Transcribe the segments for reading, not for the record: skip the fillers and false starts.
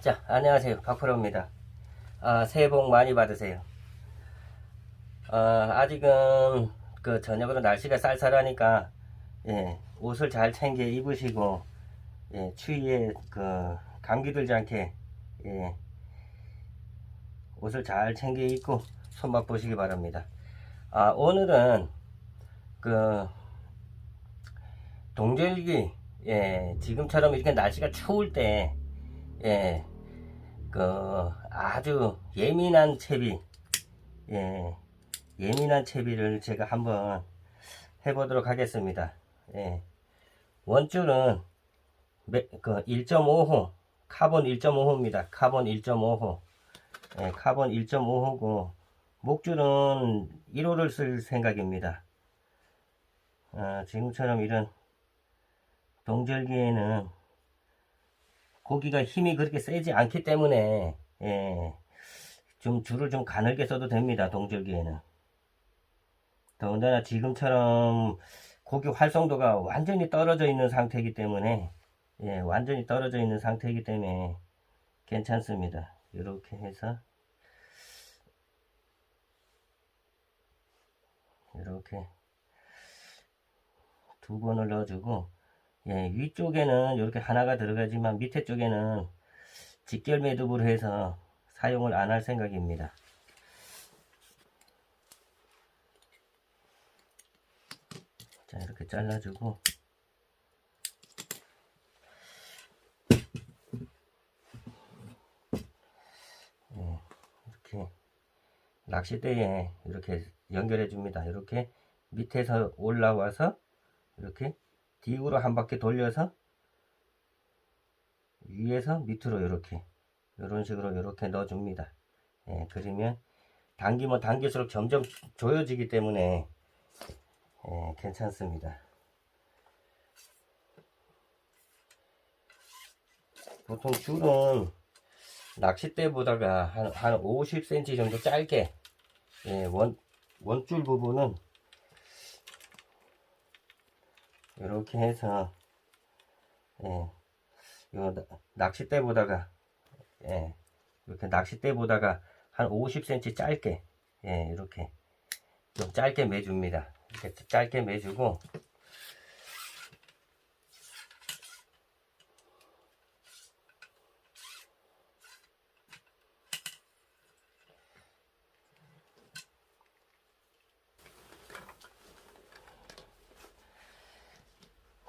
자, 안녕하세요. 박프로입니다. 새해 복 많이 받으세요. 아직은 저녁으로 날씨가 쌀쌀하니까, 예, 옷을 잘 챙겨 입으시고, 예, 추위에 감기 들지 않게, 예, 옷을 잘 챙겨 입고 손맛 보시기 바랍니다. 오늘은 그 동절기, 예, 지금처럼 이렇게 날씨가 추울 때, 예, 아주 예민한 채비, 예, 예민한 채비를 제가 한번 해보도록 하겠습니다. 예, 원줄은 1.5호, 카본 1.5호입니다. 카본 1.5호, 예, 카본 1.5호고, 목줄은 1호를 쓸 생각입니다. 지금처럼 이런 동절기에는 고기가 힘이 그렇게 세지 않기 때문에, 예, 좀 줄을 좀 가늘게 써도 됩니다. 동절기에는. 더군다나 지금처럼 고기 활성도가 완전히 떨어져 있는 상태이기 때문에, 예, 완전히 떨어져 있는 상태이기 때문에 괜찮습니다. 이렇게 해서 이렇게 두 번을 넣어주고, 예, 위쪽에는 이렇게 하나가 들어가지만 밑에 쪽에는 직결 매듭으로 해서 사용을 안 할 생각입니다. 자, 이렇게 잘라주고, 예, 이렇게 낚싯대에 이렇게 연결해 줍니다. 이렇게 밑에서 올라와서 이렇게 뒤로 한 바퀴 돌려서 위에서 밑으로 이렇게 이런 식으로 이렇게 넣어 줍니다. 예, 그러면 당기면 당길수록 점점 조여지기 때문에, 예, 괜찮습니다. 보통 줄은 낚싯대보다가 한 50cm 정도 짧게, 예, 원줄 부분은 이렇게 해서, 예, 이거 낚싯대보다가, 예, 이렇게 낚싯대보다가 한 50cm 짧게, 예, 이렇게 좀 짧게 매줍니다. 이렇게 짧게 매주고,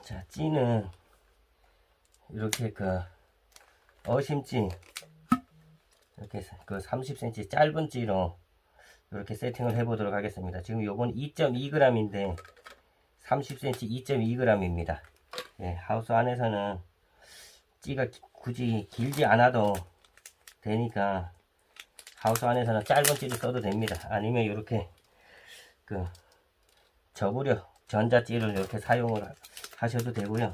자, 찌는 이렇게 어심찌 이렇게 30cm 짧은 찌로 이렇게 세팅을 해 보도록 하겠습니다. 지금 요건 2.2g인데 30cm 2.2g입니다. 예, 하우스 안에서는 찌가 굳이 길지 않아도 되니까 하우스 안에서는 짧은 찌를 써도 됩니다. 아니면 이렇게 저부력 전자찌를 이렇게 사용을 하셔도 되고요.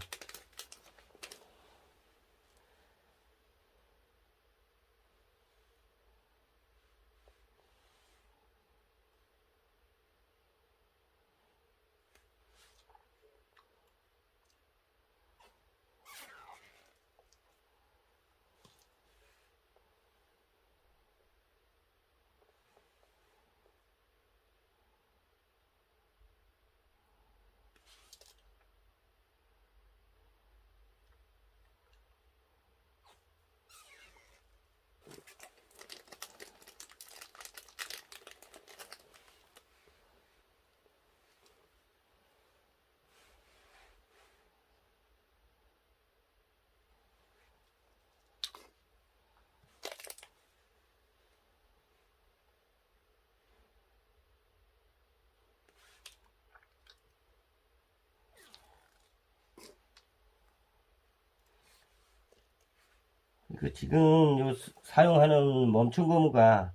지금 사용하는 멈춤 고무가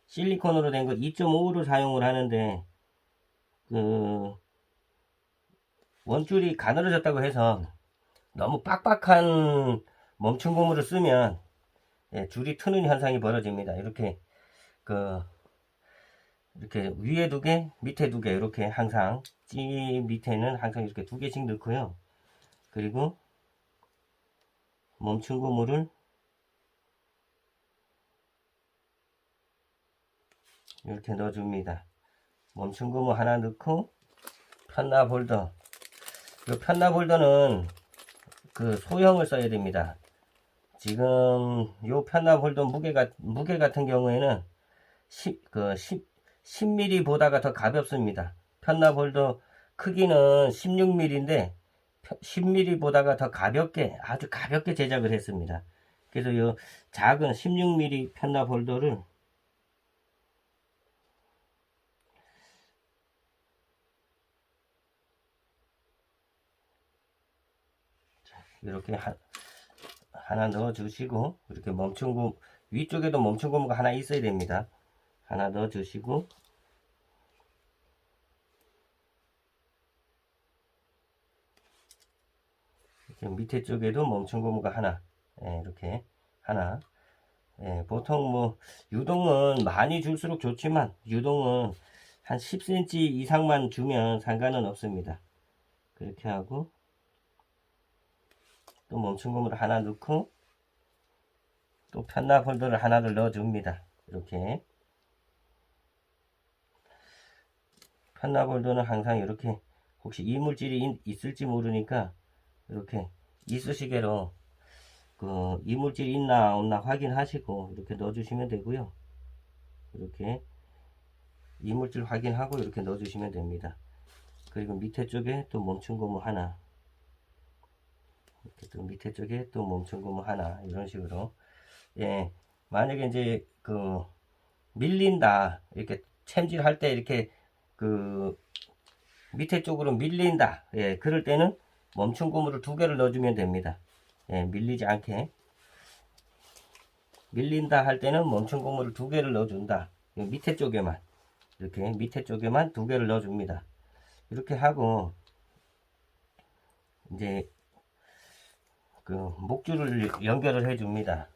실리콘으로 된 거 2.5를 사용을 하는데, 원줄이 가늘어졌다고 해서 너무 빡빡한 멈춤 고무를 쓰면, 예, 줄이 트는 현상이 벌어집니다. 이렇게 이렇게 위에 두 개, 밑에 두 개, 이렇게 항상 찌 밑에는 항상 이렇게 두 개씩 넣고요. 그리고 멈춘 고무를 이렇게 넣어줍니다. 멈춘 고무 하나 넣고, 편납 홀더. 이 편납 홀더는 그 소형을 써야 됩니다. 지금 요 편납 홀더 무게 같은 경우에는 10mm 보다가 더 가볍습니다. 편납 홀더 크기는 16mm인데 10mm 보다가 더 가볍게, 아주 가볍게 제작을 했습니다. 그래서 요 작은 16mm 편납 홀더를 이렇게 하나 넣어 주시고, 이렇게 멈춘 고무, 위쪽에도 멈춘 고무가 하나 있어야 됩니다. 하나 넣어 주시고, 밑에 쪽에도 멈춘 고무가 하나, 예, 이렇게 하나. 예, 보통 뭐 유동은 많이 줄수록 좋지만 유동은 한 10cm 이상만 주면 상관은 없습니다. 그렇게 하고, 또 멈춘 고무를 하나 넣고, 또 편납 홀더를 하나를 넣어 줍니다. 이렇게 편납 홀더는 항상 이렇게, 혹시 이물질이 있을지 모르니까 이렇게 이쑤시개로 그 이물질이 있나 없나 확인하시고 이렇게 넣어 주시면 되고요. 이렇게 이물질 확인하고 이렇게 넣어 주시면 됩니다. 그리고 밑에 쪽에 또 멈춘 고무 하나, 이렇게 또 밑에 쪽에 또 멈춘 고무 하나, 이런 식으로. 예, 만약에 이제 그 밀린다, 이렇게 챔질할 때 이렇게 그 밑에 쪽으로 밀린다, 예, 그럴 때는 멈춘 고무를 2개를 넣어주면 됩니다. 예, 밀리지 않게. 밀린다 할 때는 멈춘 고무를 2개를 넣어준다. 밑에 쪽에만, 이렇게 밑에 쪽에만 2개를 넣어줍니다. 이렇게 하고, 이제 그 목줄을 연결을 해줍니다.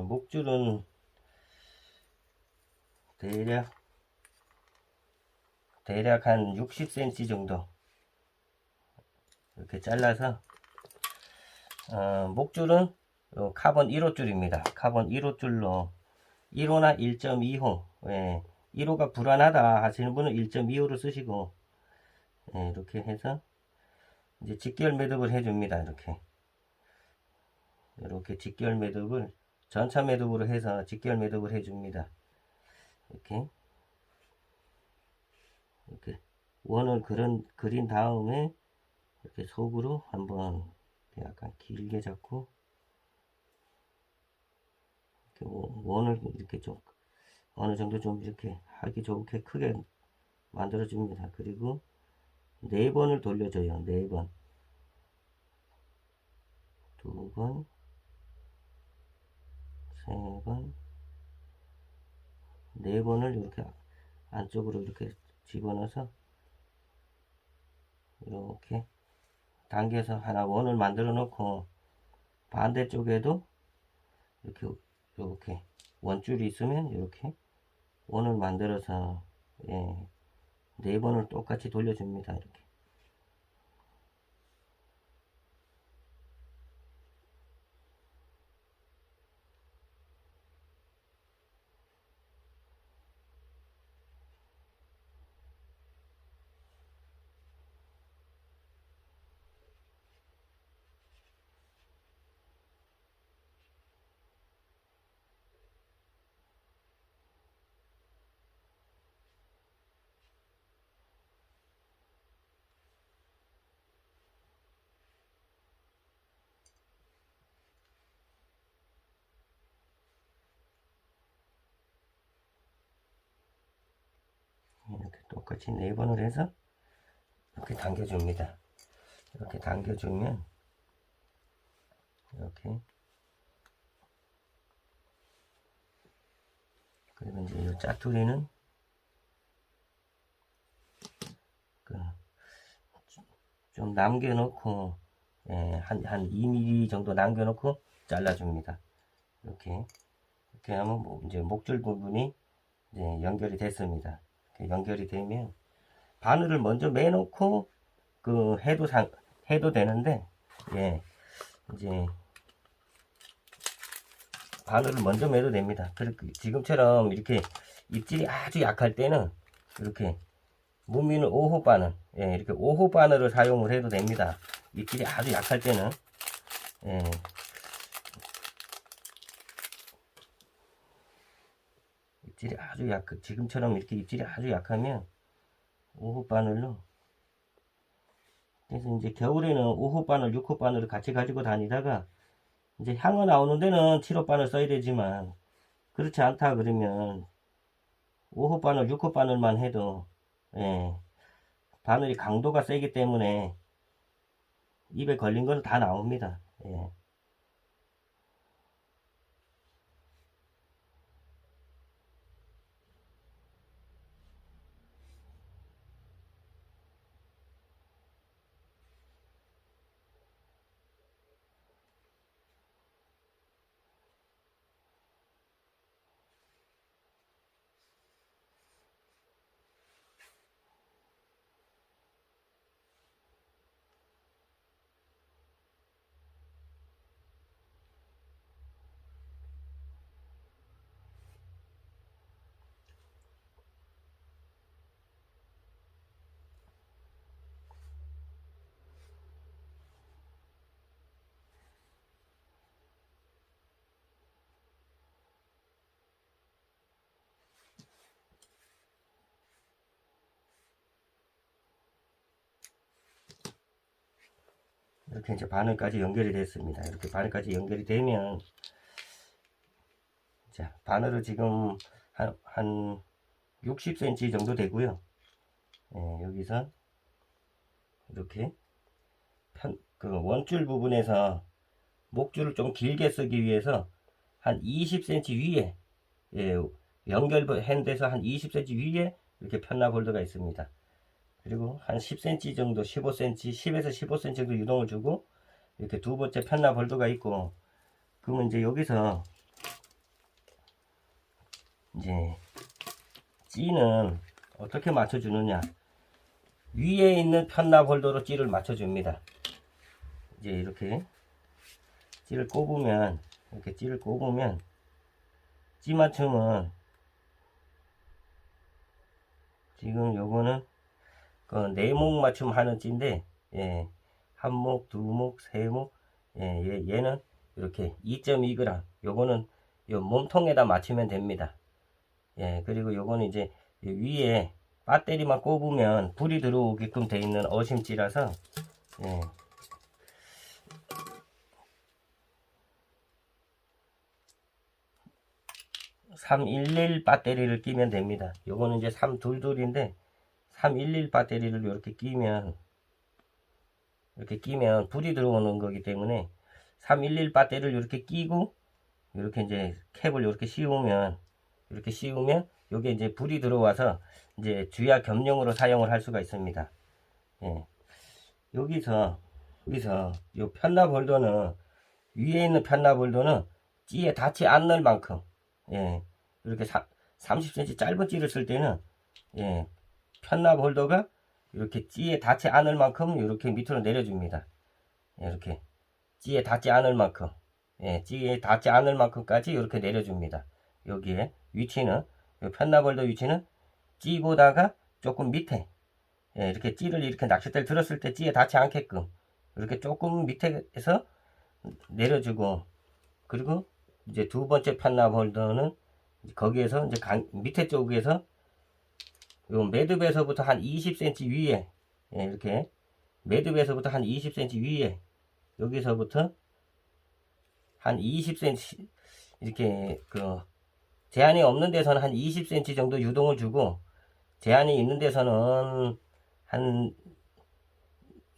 목줄은 대략 한 60cm 정도 이렇게 잘라서, 목줄은 카본 1호줄입니다. 카본 1호줄로 1호나 1.2호, 예, 1호가 불안하다 하시는 분은 1.2호를 쓰시고, 예, 이렇게 해서 이제 직결 매듭을 해줍니다. 이렇게 직결 매듭을 전차 매듭으로 해서 직결 매듭을 해줍니다. 이렇게 원을 그린 다음에 이렇게 속으로 한번 약간 길게 잡고, 이렇게 원을 이렇게 좀 어느 정도 좀 이렇게 하기 좋게 크게 만들어 줍니다. 그리고 4번을 돌려줘요. 4번, 2번, 3번, 4번을 이렇게 안쪽으로 이렇게 집어넣어서 이렇게 당겨서 하나 원을 만들어 놓고, 반대쪽에도 이렇게 원줄이 있으면 이렇게 원을 만들어서, 예, 4번을 똑같이 돌려줍니다. 이렇게. 이렇게 똑같이 4번을 해서 이렇게 당겨줍니다. 이렇게 당겨주면 이렇게, 그리고 이제 이 짜투리는 좀 남겨놓고, 예, 한 2mm 정도 남겨놓고 잘라줍니다. 이렇게 하면 이제 목줄 부분이 이제 연결이 됐습니다. 이렇게 연결이 되면 바늘을 먼저 매놓고 해도 되는데, 예, 이제 바늘을 먼저 매도 됩니다. 그렇게 지금처럼 이렇게 입질이 아주 약할 때는 이렇게 무미는 5호 바늘, 예, 이렇게 5호 바늘을 사용을 해도 됩니다. 입질이 아주 약할 때는, 예. 입질이 아주 지금처럼 이렇게 입질이 아주 약하면 5호 바늘로. 그래서 이제 겨울에는 5호 바늘, 6호 바늘을 같이 가지고 다니다가 이제 향어 나오는 데는 7호 바늘 써야 되지만 그렇지 않다 그러면 5호 바늘, 6호 바늘만 해도, 예, 바늘이 강도가 세기 때문에 입에 걸린 건 다 나옵니다. 예. 이렇게 이제 바늘까지 연결이 됐습니다. 이렇게 바늘까지 연결이 되면, 자, 바늘은 지금 한 60cm 정도 되고요. 예, 여기서 이렇게 그 원줄 부분에서 목줄을 좀 길게 쓰기 위해서 한 20cm 위에, 예, 연결한 데서 한 20cm 위에 이렇게 편납 홀더가 있습니다. 그리고 한 10cm 정도, 15cm, 10에서 15cm 정도 유동을 주고 이렇게 두 번째 편납 홀더가 있고, 그러면 이제 여기서 이제 찌는 어떻게 맞춰주느냐, 위에 있는 편납 홀더로 찌를 맞춰줍니다. 이제 이렇게 찌를 꼽으면, 이렇게 찌를 꼽으면 찌 맞춤은, 지금 요거는 그 네목 맞춤 하는 찌인데, 예, 한 목, 두 목, 세 목, 예, 얘는 이렇게 2.2g, 요거는 요 몸통에다 맞추면 됩니다. 예, 그리고 요거는 이제 위에 배터리만 꼽으면 불이 들어오게끔 돼 있는 어심찌라서, 예, 311 배터리를 끼면 됩니다. 요거는 이제 322인데 311 배터리를 이렇게 끼면 불이 들어오는 거기 때문에 311 배터리를 이렇게 끼고 이렇게 이제 캡을 이렇게 씌우면 요게 이제 불이 들어와서 이제 주야 겸용으로 사용을 할 수가 있습니다. 예. 여기서 요 편납 홀더는, 위에 있는 편납 홀더는 찌에 닿지 않을 만큼, 예, 이렇게 30cm 짧은 찌를 쓸 때는, 예, 편납 홀더가 이렇게 찌에 닿지 않을 만큼 이렇게 밑으로 내려줍니다. 이렇게 찌에 닿지 않을 만큼, 예, 찌에 닿지 않을 만큼까지 이렇게 내려줍니다. 여기에 위치는, 요 편납 홀더 위치는 찌보다가 조금 밑에, 예, 이렇게 찌를 이렇게 낚싯대를 들었을 때 찌에 닿지 않게끔 이렇게 조금 밑에서 내려주고, 그리고 이제 두 번째 편납 홀더는 거기에서 이제 밑에 쪽에서 요 매듭에서부터 한 20cm 위에, 예, 이렇게 매듭에서부터 한 20cm 위에, 여기서부터 한 20cm 이렇게 그 제한이 없는 데서는 한 20cm 정도 유동을 주고, 제한이 있는 데서는 한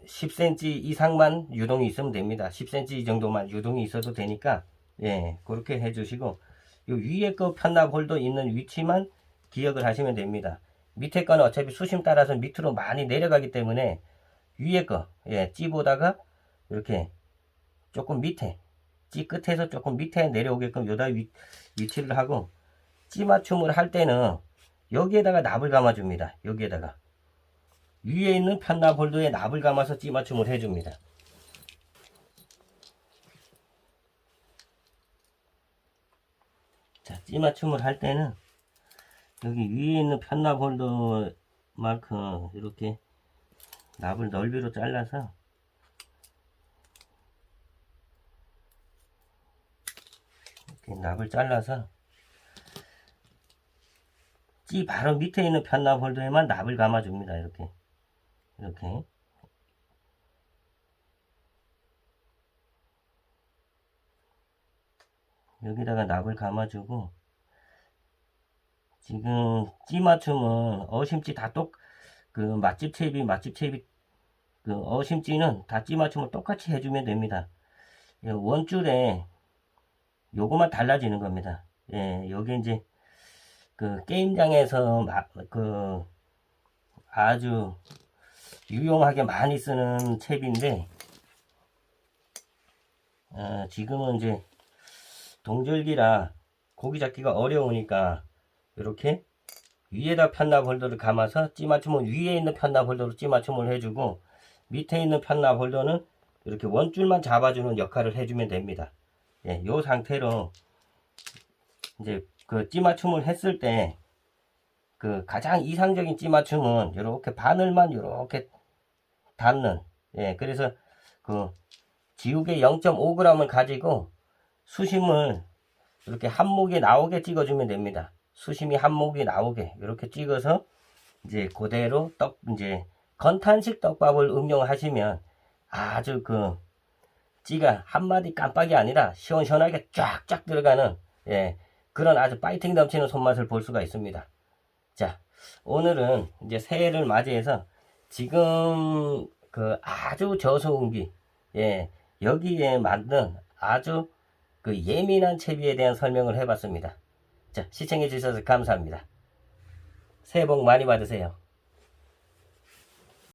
10cm 이상만 유동이 있으면 됩니다. 10cm 정도만 유동이 있어도 되니까, 예, 그렇게 해주시고, 요 위에 거 편납 홀더 있는 위치만 기억을 하시면 됩니다. 밑에 거는 어차피 수심 따라서 밑으로 많이 내려가기 때문에 위에 거, 예, 찌보다가 이렇게 조금 밑에, 찌 끝에서 조금 밑에 내려오게끔 요다 위치를 하고, 찌 맞춤을 할 때는 여기에다가 납을 감아줍니다. 여기에다가 위에 있는 편납 홀더에 납을 감아서 찌 맞춤을 해줍니다. 자, 찌맞춤을 할 때는 여기 위에 있는 편납 홀더만큼 이렇게 납을 넓이로 잘라서 이렇게 납을 잘라서 찌 바로 밑에 있는 편납 홀더에만 납을 감아줍니다. 이렇게 여기다가 납을 감아주고, 지금 찌 맞춤은 어심찌 다 맛집 채비 그 어심찌는 다 찌 맞춤을 똑같이 해주면 됩니다. 원줄에 요거만 달라지는 겁니다. 예, 여기 이제 그 게임장에서 아주 유용하게 많이 쓰는 채비인데, 지금은 이제 동절기라 고기 잡기가 어려우니까 이렇게 위에다 편납 홀더를 감아서 찌맞춤은 위에 있는 편납 홀더로 찌맞춤을 해주고, 밑에 있는 편납 홀더는 이렇게 원줄만 잡아주는 역할을 해주면 됩니다. 예, 요 상태로 이제 그 찌맞춤을 했을 때 그 가장 이상적인 찌맞춤은 이렇게 바늘만 이렇게 닿는, 예, 그래서 그 지우개 0.5g을 가지고 수심을 이렇게 한목이 나오게 찍어주면 됩니다. 수심이 한목이 나오게 이렇게 찍어서 이제 그대로 이제 건탄식 떡밥을 응용하시면 아주 그 찌가 한마디 깜빡이 아니라 시원시원하게 쫙쫙 들어가는, 예, 그런 아주 파이팅 넘치는 손맛을 볼 수가 있습니다. 자, 오늘은 이제 새해를 맞이해서 지금 그 아주 저소음기, 예, 여기에 만든 아주 그 예민한 채비에 대한 설명을 해봤습니다. 자, 시청해 주셔서 감사합니다. 새해 복 많이 받으세요.